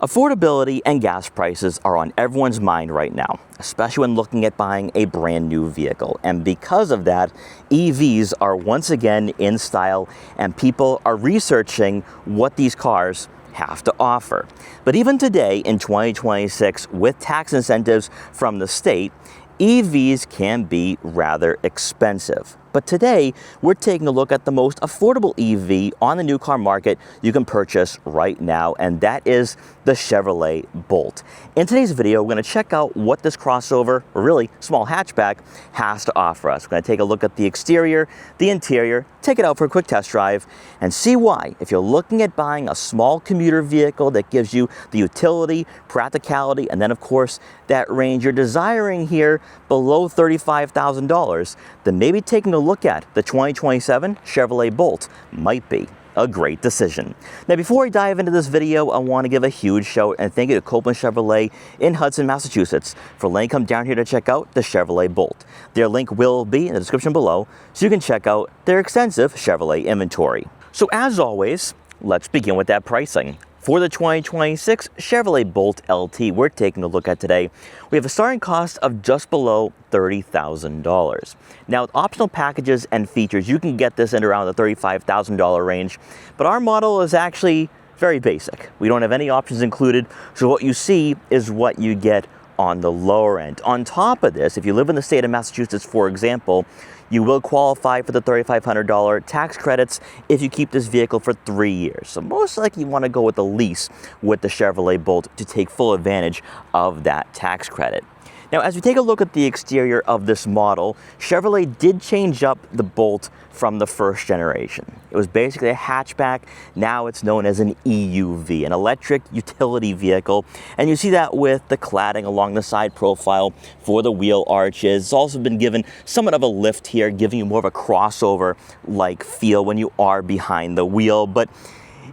Affordability and gas prices are on everyone's mind right now, especially when looking at buying a brand new vehicle. And because of that, EVs are once again in style and people are researching what these cars have to offer. But even today in 2026, with tax incentives from the state, EVs can be rather expensive. But today, we're taking a look at the most affordable EV on the new car market you can purchase right now, and that is the Chevrolet Bolt. In today's video, we're going to check out what this crossover, or really small hatchback, has to offer us. We're going to take a look at the exterior, the interior, take it out for a quick test drive, and see why, if you're looking at buying a small commuter vehicle that gives you the utility, practicality, and then of course that range you're desiring here below $35,000, then maybe taking a look at the 2027 Chevrolet Bolt might be a great decision. Now, before I dive into this video, I want to give a huge shout and thank you to Copeland Chevrolet in Hudson, Massachusetts for letting me come down here to check out the Chevrolet Bolt. Their link will be in the description below so you can check out their extensive Chevrolet inventory. So as always, let's begin with that pricing. For the 2026 Chevrolet Bolt LT we're taking a look at today, we have a starting cost of just below $30,000. Now, with optional packages and features, you can get this in around the $35,000 range, but our model is actually very basic. We don't have any options included, so what you see is what you get on the lower end. On top of this, if you live in the state of Massachusetts, for example, you will qualify for the $3,500 tax credits if you keep this vehicle for 3 years. So most likely you want to go with a lease with the Chevrolet Bolt to take full advantage of that tax credit. Now, as we take a look at the exterior of this model, Chevrolet did change up the Bolt from the first generation. It was basically a hatchback. Now it's known as an EUV, an electric utility vehicle. And you see that with the cladding along the side profile for the wheel arches. It's also been given somewhat of a lift here, giving you more of a crossover-like feel when you are behind the wheel. But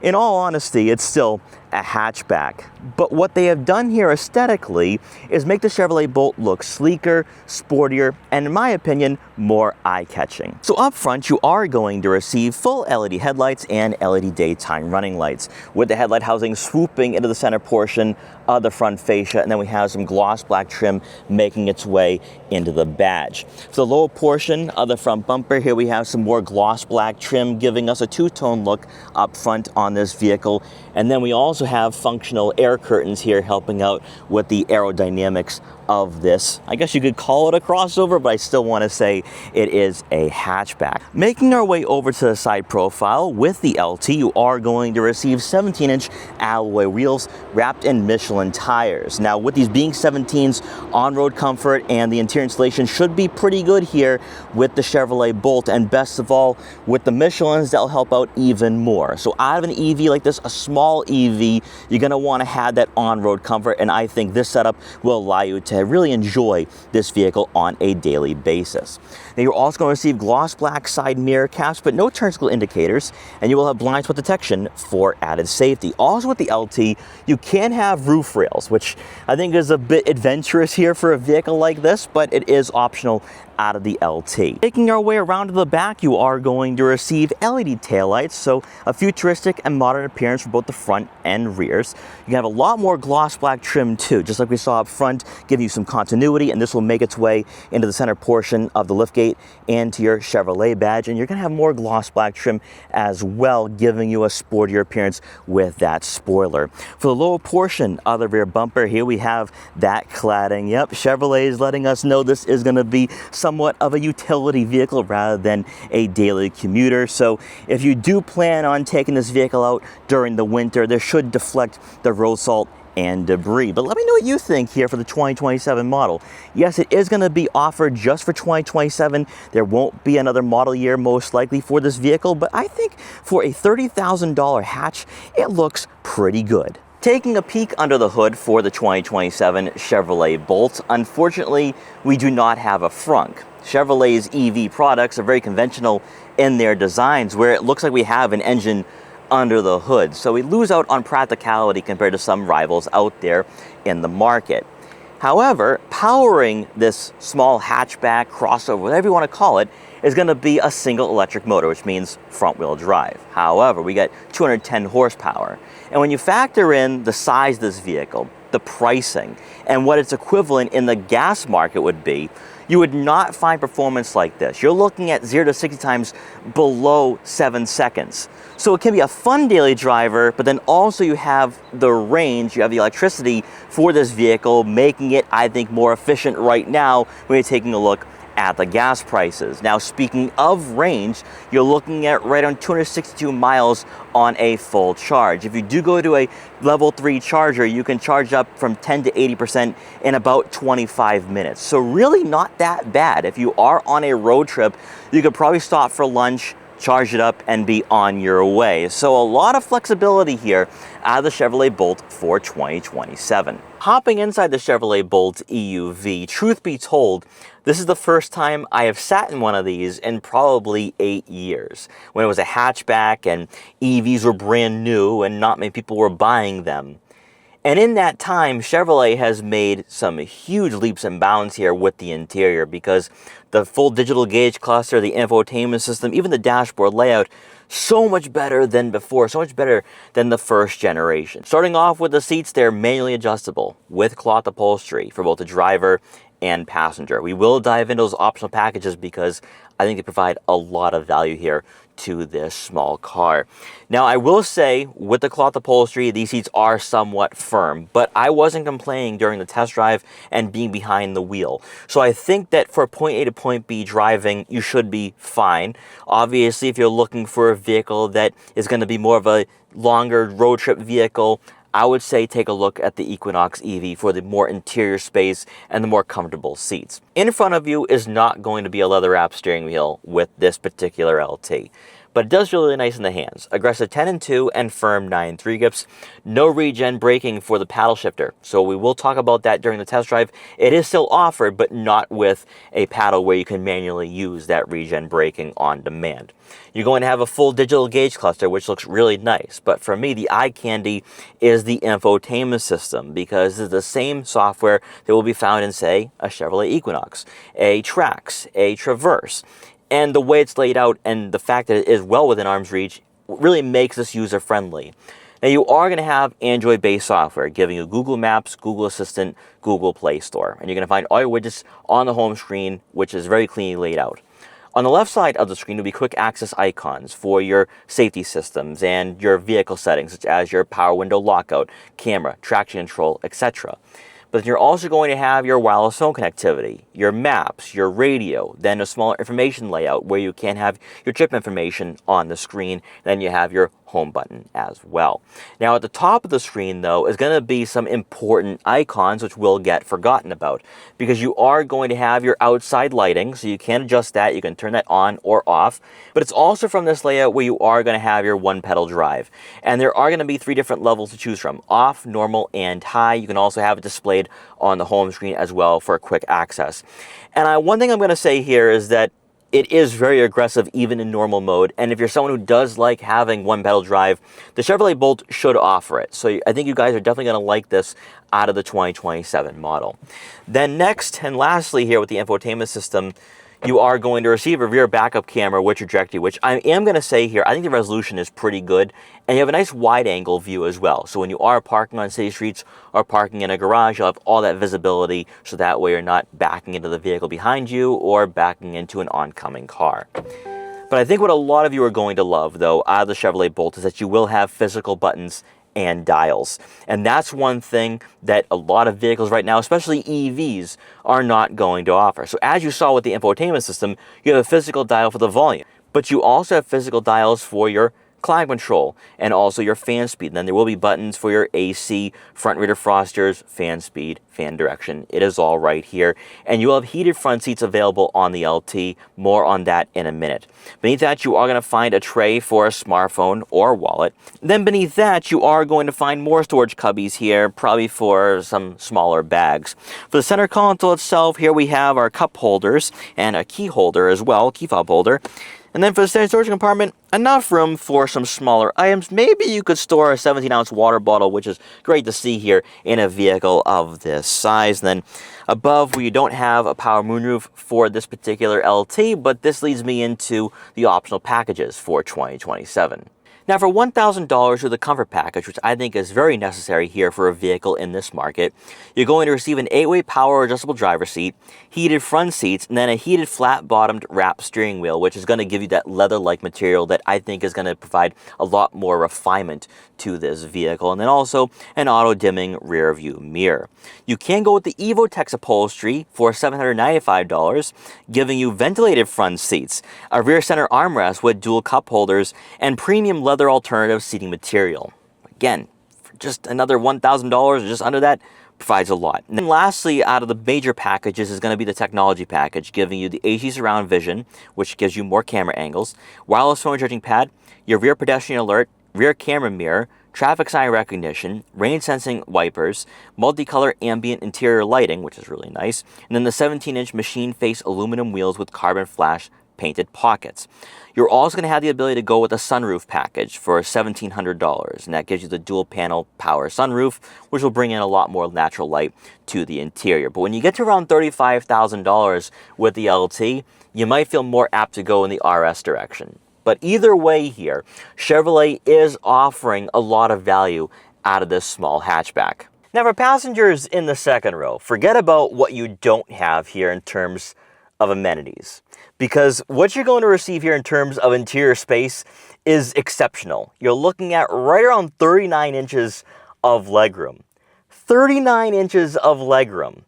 in all honesty, it's still a hatchback. But what they have done here aesthetically is make the Chevrolet Bolt look sleeker, sportier, and in my opinion, more eye-catching. So up front, you are going to receive full LED headlights and LED daytime running lights, with the headlight housing swooping into the center portion of the front fascia, and then we have some gloss black trim making its way into the badge. For the lower portion of the front bumper, here we have some more gloss black trim, giving us a two-tone look up front on this vehicle. And then we also have functional air curtains here helping out with the aerodynamics of this. I guess you could call it a crossover, but I still want to say it is a hatchback. Making our way over to the side profile with the LT, you are going to receive 17-inch alloy wheels wrapped in Michelin tires. Now, with these being 17s, on-road comfort and the interior insulation should be pretty good here with the Chevrolet Bolt, and best of all, with the Michelins, that'll help out even more. So out of an EV like this, a small EV, you're going to want to have that on-road comfort, and I think this setup will allow you to really enjoy this vehicle on a daily basis. Now, you're also going to receive gloss black side mirror caps, but no turn signal indicators, and you will have blind spot detection for added safety. Also with the LT, you can have roof rails, which I think is a bit adventurous here for a vehicle like this, but it is optional out of the LT. Making our way around to the back, you are going to receive LED taillights, so a futuristic and modern appearance for both the front and rears. You can have a lot more gloss black trim too, just like we saw up front, giving you some continuity, and this will make its way into the center portion of the liftgate and to your Chevrolet badge, and you're going to have more gloss black trim as well, giving you a sportier appearance with that spoiler. For the lower portion of the rear bumper, here we have that cladding. Yep, Chevrolet is letting us know this is going to be somewhat of a utility vehicle rather than a daily commuter. So if you do plan on taking this vehicle out during the winter, this should deflect the road salt and debris. But let me know what you think here for the 2027 model. Yes, it is going to be offered just for 2027. There won't be another model year most likely for this vehicle, but I think for a $30,000 hatch, it looks pretty good. Taking a peek under the hood for the 2027 Chevrolet Bolt, unfortunately, we do not have a frunk. Chevrolet's EV products are very conventional in their designs, where it looks like we have an engine under the hood. So we lose out on practicality compared to some rivals out there in the market. However, powering this small hatchback, crossover, whatever you want to call it, is going to be a single electric motor, which means front-wheel drive. However, we get 210 horsepower. And when you factor in the size of this vehicle, the pricing, and what its equivalent in the gas market would be, you would not find performance like this. You're looking at 0 to 60 times below 7 seconds. So it can be a fun daily driver, but then also you have the range, you have the electricity for this vehicle, making it, I think, more efficient right now when you're taking a look at the gas prices. Now, speaking of range, you're looking at right on 262 miles on a full charge. If you do go to a level 3 charger, you can charge up from 10 to 80% in about 25 minutes. So really not that bad. If you are on a road trip, you could probably stop for lunch, charge it up, and be on your way. So a lot of flexibility here out of the Chevrolet Bolt for 2027. Hopping inside the Chevrolet Bolt EUV, truth be told, this is the first time I have sat in one of these in probably 8 years, when it was a hatchback and EVs were brand new and not many people were buying them. And in that time, Chevrolet has made some huge leaps and bounds here with the interior, because the full digital gauge cluster, the infotainment system, even the dashboard layout, so much better than before, so much better than the first generation. Starting off with the seats, they're manually adjustable with cloth upholstery for both the driver and passenger. We will dive into those optional packages because I think they provide a lot of value here to this small car. Now, I will say with the cloth upholstery, these seats are somewhat firm, but I wasn't complaining during the test drive and being behind the wheel. So I think that for point A to point B driving, you should be fine. Obviously, if you're looking for a vehicle that is going to be more of a longer road trip vehicle, I would say take a look at the Equinox EV for the more interior space and the more comfortable seats. In front of you is not going to be a leather-wrapped steering wheel with this particular LT, but it does feel really nice in the hands. Aggressive 10-2 and firm 9-3 grips. No regen braking for the paddle shifter, so we will talk about that during the test drive. It is still offered, but not with a paddle where you can manually use that regen braking on demand. You're going to have a full digital gauge cluster, which looks really nice. But for me, the eye candy is the infotainment system, because it's the same software that will be found in, say, a Chevrolet Equinox, a Trax, a Traverse. And the way it's laid out and the fact that it is well within arm's reach really makes this user-friendly. Now, you are going to have Android-based software giving you Google Maps, Google Assistant, Google Play Store. And you're going to find all your widgets on the home screen, which is very cleanly laid out. On the left side of the screen will be quick access icons for your safety systems and your vehicle settings, such as your power window lockout, camera, traction control, etc. But then you're also going to have your wireless phone connectivity, your maps, your radio, then a smaller information layout where you can have your trip information on the screen. Then you have your home button as well. Now, at the top of the screen, though, is going to be some important icons which will get forgotten about, because you are going to have your outside lighting, so you can adjust that. You can turn that on or off. But it's also from this layout where you are going to have your one-pedal drive. And there are going to be 3 different levels to choose from: off, normal, and high. You can also have it displayed on the home screen as well for quick access. And one thing I'm going to say here is that it is very aggressive even in normal mode, and if you're someone who does like having one-pedal drive, the Chevrolet Bolt should offer it. So I think you guys are definitely going to like this out of the 2027 model. Then next and lastly here with the infotainment system, you are going to receive a rear backup camera with trajectory, which I am going to say here, I think the resolution is pretty good, and you have a nice wide-angle view as well. So when you are parking on city streets or parking in a garage, you'll have all that visibility, so that way you're not backing into the vehicle behind you or backing into an oncoming car. But I think what a lot of you are going to love, though, out of the Chevrolet Bolt is that you will have physical buttons and dials. And that's one thing that a lot of vehicles right now, especially EVs, are not going to offer. So as you saw with the infotainment system, you have a physical dial for the volume, but you also have physical dials for your climate control and also your fan speed. And then there will be buttons for your AC, front rear defrosters, fan speed, fan direction. It is all right here. And you will have heated front seats available on the LT. More on that in a minute. Beneath that, you are going to find a tray for a smartphone or wallet. Then beneath that, you are going to find more storage cubbies here, probably for some smaller bags. For the center console itself, here we have our cup holders and a key holder as well, key fob holder. And then for the standard storage compartment, enough room for some smaller items. Maybe you could store a 17-ounce water bottle, which is great to see here in a vehicle of this size. And then above, where you don't have a power moonroof for this particular LT, but this leads me into the optional packages for 2027. Now for $1,000 with the comfort package, which I think is very necessary here for a vehicle in this market, you're going to receive an 8-way power adjustable driver's seat, heated front seats, and then a heated flat-bottomed wrap steering wheel, which is going to give you that leather-like material that I think is going to provide a lot more refinement to this vehicle. And then also an auto-dimming rear view mirror. You can go with the EvoTex upholstery for $795, giving you ventilated front seats, a rear center armrest with dual cup holders, and premium leather alternative seating material. Again, for just another $1,000 or just under that, provides a lot. And then lastly, out of the major packages is going to be the technology package, giving you the HD surround vision, which gives you more camera angles, wireless phone charging pad, your rear pedestrian alert, rear camera mirror, traffic sign recognition, rain sensing wipers, multicolor ambient interior lighting, which is really nice, and then the 17-inch machine face aluminum wheels with carbon flash painted pockets. You're also going to have the ability to go with a sunroof package for $1,700, and that gives you the dual panel power sunroof, which will bring in a lot more natural light to the interior. But when you get to around $35,000 with the LT, you might feel more apt to go in the RS direction. But either way here, Chevrolet is offering a lot of value out of this small hatchback. Now for passengers in the second row, forget about what you don't have here in terms of amenities, because what you're going to receive here in terms of interior space is exceptional. You're looking at right around 39 inches of legroom. 39 inches of legroom.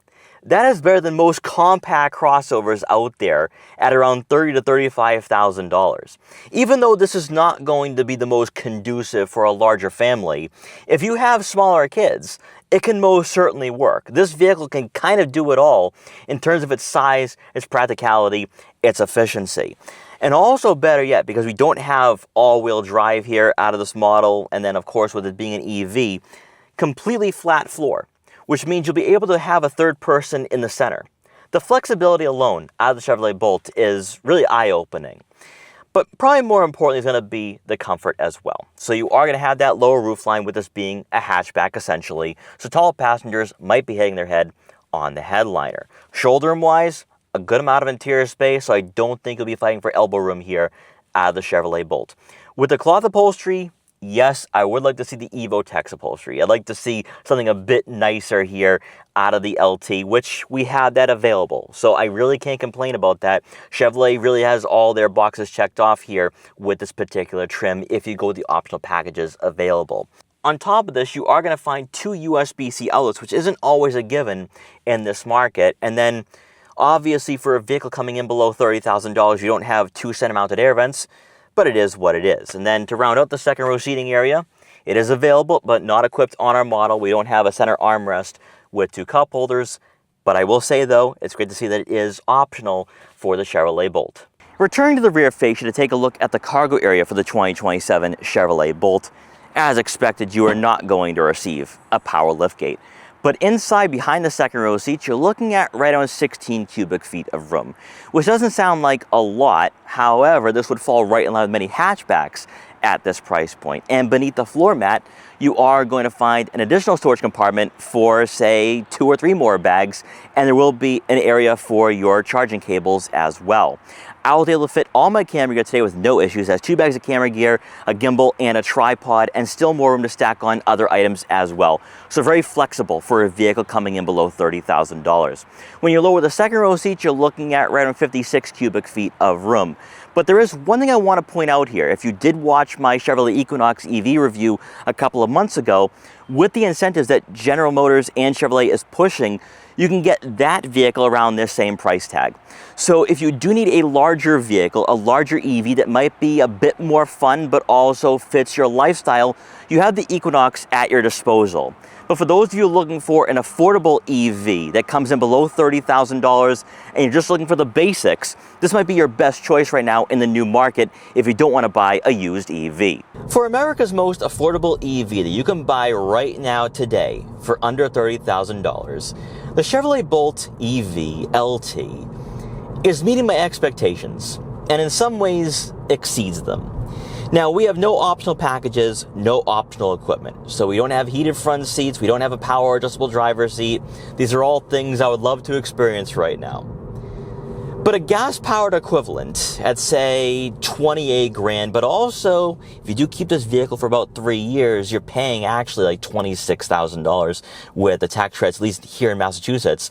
That is better than most compact crossovers out there at around $30,000 to $35,000. Even though this is not going to be the most conducive for a larger family, if you have smaller kids, it can most certainly work. This vehicle can kind of do it all in terms of its size, its practicality, its efficiency. And also better yet, because we don't have all-wheel drive here out of this model, and then of course with it being an EV, completely flat floor, which means you'll be able to have a third person in the center. The flexibility alone out of the Chevrolet Bolt is really eye-opening. But probably more importantly is going to be the comfort as well. So you are going to have that lower roofline with this being a hatchback essentially, so tall passengers might be hitting their head on the headliner. Shoulder room-wise, a good amount of interior space, so I don't think you'll be fighting for elbow room here out of the Chevrolet Bolt. With the cloth upholstery, yes, I would like to see the EvoTex upholstery. I'd like to see something a bit nicer here out of the LT, which we have that available. So I really can't complain about that. Chevrolet really has all their boxes checked off here with this particular trim if you go with the optional packages available. On top of this, you are going to find two USB-C outlets, which isn't always a given in this market. And then obviously for a vehicle coming in below $30,000, you don't have two center-mounted air vents, but it is what it is. And then to round out the second row seating area, it is available, but not equipped on our model. We don't have a center armrest with two cup holders, but I will say though, it's great to see that it is optional for the Chevrolet Bolt. Returning to the rear fascia to take a look at the cargo area for the 2027 Chevrolet Bolt. As expected, you are not going to receive a power liftgate. But inside, behind the second row seats, you're looking at right around 16 cubic feet of room, which doesn't sound like a lot. However, this would fall right in line with many hatchbacks at this price point. And beneath the floor mat, you are going to find an additional storage compartment for, say, 2 or 3 more bags, and there will be an area for your charging cables as well. I was able to fit all my camera gear today with no issues, as 2 bags of camera gear, a gimbal, and a tripod, and still more room to stack on other items as well. So very flexible for a vehicle coming in below $30,000. When you lower the second row seat, you're looking at right around 56 cubic feet of room. But there is one thing I want to point out here. If you did watch my Chevrolet Equinox EV review a couple of months ago, with the incentives that General Motors and Chevrolet is pushing, you can get that vehicle around this same price tag. So if you do need a larger vehicle, a larger EV that might be a bit more fun but also fits your lifestyle, you have the Equinox at your disposal. But for those of you looking for an affordable EV that comes in below $30,000 and you're just looking for the basics, this might be your best choice right now in the new market if you don't want to buy a used EV. For America's most affordable EV that you can buy right now today for under $30,000, the Chevrolet Bolt EV LT is meeting my expectations. and in some ways exceeds them. Now, we have no optional packages, no optional equipment. So we don't have heated front seats, we don't have a power adjustable driver's seat. These are all things I would love to experience right now. But a gas-powered equivalent at, say, 28 grand, but also, if you do keep this vehicle for about 3 years, you're paying actually like $26,000 with the tax credits, at least here in Massachusetts.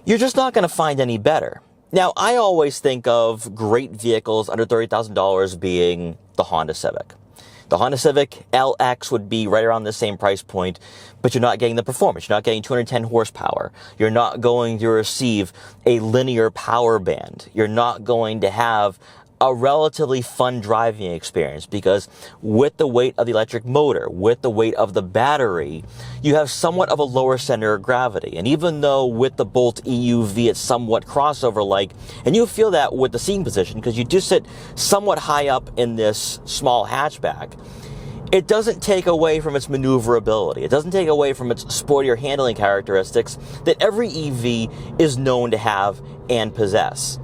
You're just not going to find any better. Now, I always think of great vehicles under $30,000 being the Honda Civic. The Honda Civic LX would be right around the same price point, but you're not getting the performance. You're not getting 210 horsepower. You're not going to receive a linear power band. You're not going to have a relatively fun driving experience because with the weight of the electric motor, with the weight of the battery, you have somewhat of a lower center of gravity. And even though with the Bolt EUV it's somewhat crossover-like, and you feel that with the seating position because you do sit somewhat high up in this small hatchback, it doesn't take away from its maneuverability. It doesn't take away from its sportier handling characteristics that every EV is known to have and possess.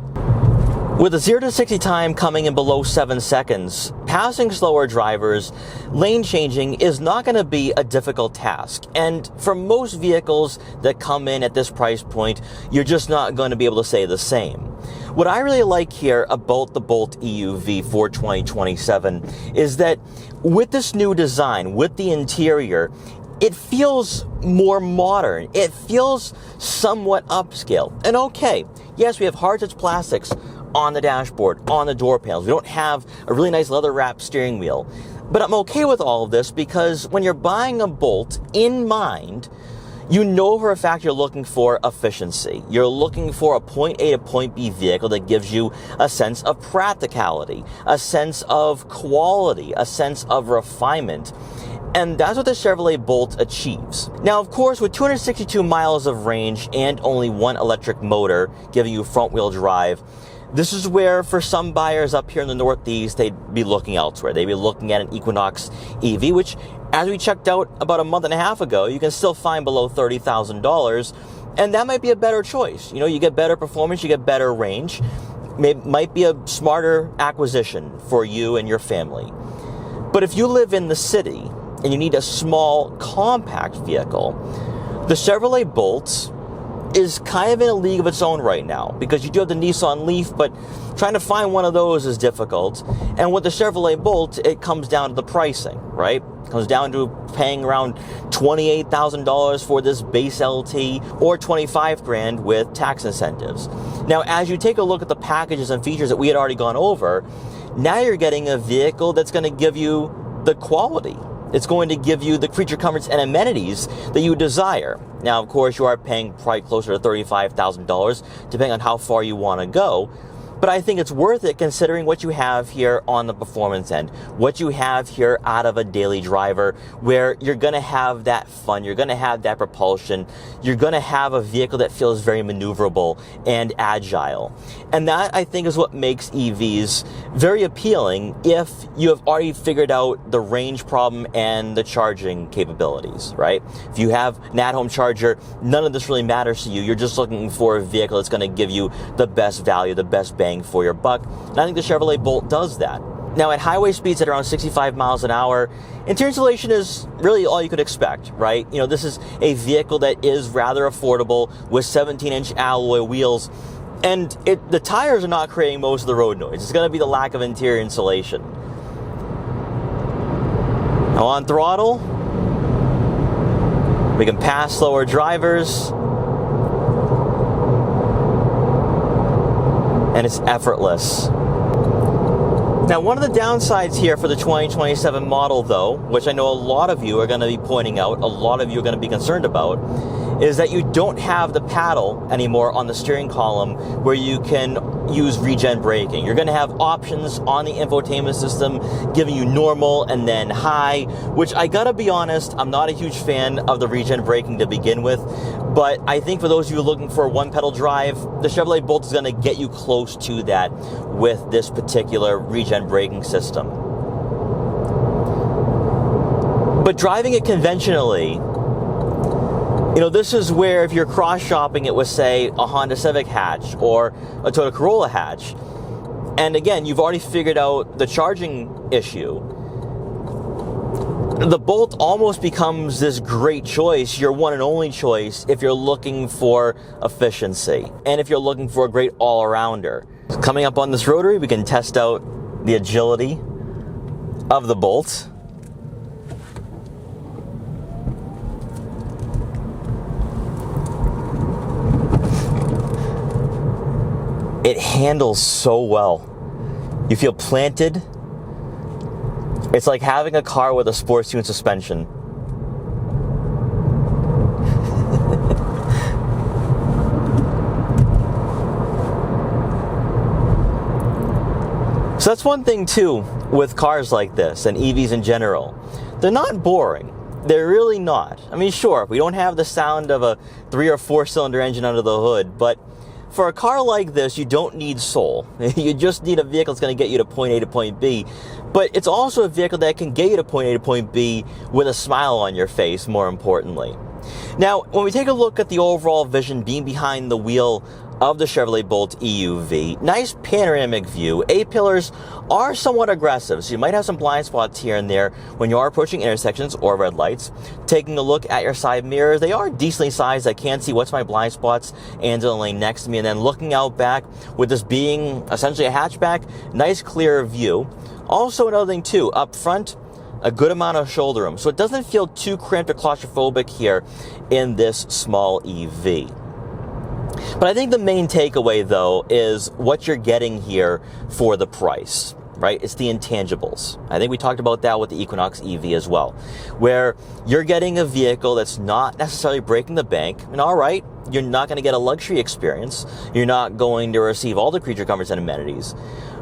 With a 0 to 60 time coming in below 7 seconds, passing slower drivers, lane changing is not going to be a difficult task. And for most vehicles that come in at this price point, you're just not going to be able to say the same. What I really like here about the Bolt EUV for 2027 is that with this new design, with the interior, it feels more modern. It feels somewhat upscale. And okay, yes, we have hard touch plastics on the dashboard, on the door panels. We don't have a really nice leather-wrapped steering wheel. But I'm okay with all of this because when you're buying a Bolt in mind, you know for a fact you're looking for efficiency. You're looking for a point A to point B vehicle that gives you a sense of practicality, a sense of quality, a sense of refinement. And that's what the Chevrolet Bolt achieves. Now, of course, with 262 miles of range and only one electric motor giving you front-wheel drive, this is where, for some buyers up here in the Northeast, they'd be looking elsewhere. They'd be looking at an Equinox EV, which, as we checked out about a month and a half ago, you can still find below $30,000, and that might be a better choice. You know, you get better performance, you get better range. Might be a smarter acquisition for you and your family. But if you live in the city and you need a small, compact vehicle, the Chevrolet Bolt is kind of in a league of its own right now because you do have the Nissan Leaf, but trying to find one of those is difficult. And with the Chevrolet Bolt, it comes down to the pricing, right? It comes down to paying around $28,000 for this base LT or 25 grand with tax incentives. Now, as you take a look at the packages and features that we had already gone over, now you're getting a vehicle that's going to give you the quality. It's going to give you the creature comforts and amenities that you desire. Now, of course, you are paying probably closer to $35,000, depending on how far you want to go. But I think it's worth it considering what you have here on the performance end, what you have here out of a daily driver, where you're going to have that fun, you're going to have that propulsion, you're going to have a vehicle that feels very maneuverable and agile. And that, I think, is what makes EVs very appealing if you have already figured out the range problem and the charging capabilities, right? If you have an at-home charger, none of this really matters to you. You're just looking for a vehicle that's going to give you the best value, the best bang for your buck. And I think the Chevrolet Bolt does that. Now, at highway speeds at around 65 miles an hour, interior insulation is really all you could expect, right? You know, this is a vehicle that is rather affordable with 17-inch alloy wheels, and the tires are not creating most of the road noise. It's going to be the lack of interior insulation. Now, on throttle, we can pass slower drivers, and it's effortless. Now, one of the downsides here for the 2027 model, though, which I know a lot of you are going to be pointing out, a lot of you are going to be concerned about, is that you don't have the paddle anymore on the steering column where you can use regen braking. You're going to have options on the infotainment system giving you normal and then high, which I gotta be honest, I'm not a huge fan of the regen braking to begin with, but I think for those of you looking for a one-pedal drive, the Chevrolet Bolt is going to get you close to that with this particular regen braking system. But driving it conventionally, you know, this is where if you're cross-shopping it with, say, a Honda Civic hatch or a Toyota Corolla hatch, And again, you've already figured out the charging issue. The Bolt almost becomes this great choice, your one and only choice, if you're looking for efficiency and if you're looking for a great all-arounder. Coming up on this rotary, we can test out the agility of the Bolt. It handles so well. You feel planted. It's like having a car with a sports tune suspension. So that's one thing too with cars like this and EVs in general. They're not boring. They're really not. I mean, sure, we don't have the sound of a 3 or 4 cylinder engine under the hood, but for a car like this, you don't need soul. You just need a vehicle that's going to get you to point A to point B. But it's also a vehicle that can get you to point A to point B with a smile on your face, more importantly. Now, when we take a look at the overall vision being behind the wheel of the Chevrolet Bolt EUV, nice panoramic view. A-pillars are somewhat aggressive, so you might have some blind spots here and there when you are approaching intersections or red lights. Taking a look at your side mirrors, they are decently sized. I can see what's my blind spots and the lane next to me. And then looking out back, with this being essentially a hatchback, nice clear view. Also another thing too, up front, a good amount of shoulder room. So it doesn't feel too cramped or claustrophobic here in this small EV. But I think the main takeaway, though, is what you're getting here for the price, right? It's the intangibles. I think we talked about that with the Equinox EV as well, where you're getting a vehicle that's not necessarily breaking the bank. And all right, you're not going to get a luxury experience. You're not going to receive all the creature comforts and amenities,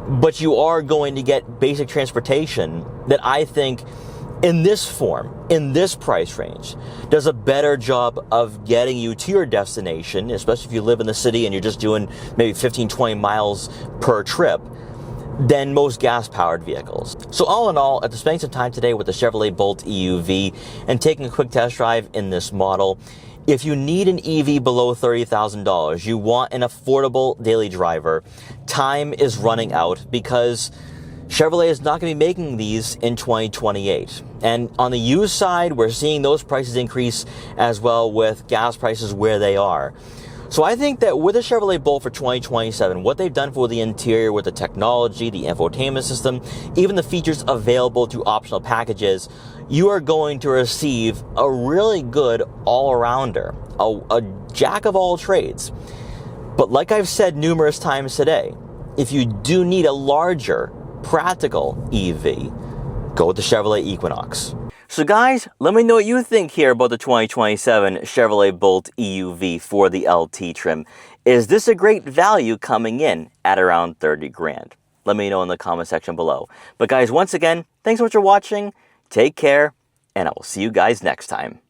but you are going to get basic transportation that I think in this form, in this price range, does a better job of getting you to your destination, especially if you live in the city and you're just doing maybe 15, 20 miles per trip, than most gas-powered vehicles. So all in all, after spending some time today with the Chevrolet Bolt EUV and taking a quick test drive in this model, if you need an EV below $30,000, you want an affordable daily driver, time is running out because Chevrolet is not going to be making these in 2028. And on the used side, we're seeing those prices increase as well with gas prices where they are. So I think that with the Chevrolet Bolt for 2027, what they've done for the interior with the technology, the infotainment system, even the features available through optional packages, you are going to receive a really good all-arounder, a jack of all trades. But like I've said numerous times today, if you do need a larger, practical EV, go with the Chevrolet Equinox. So guys, let me know what you think here about the 2027 Chevrolet Bolt EUV for the LT trim. Is this a great value coming in at around 30 grand? Let me know in the comment section below. But guys, once again, thanks so much for watching. Take care, and I will see you guys next time.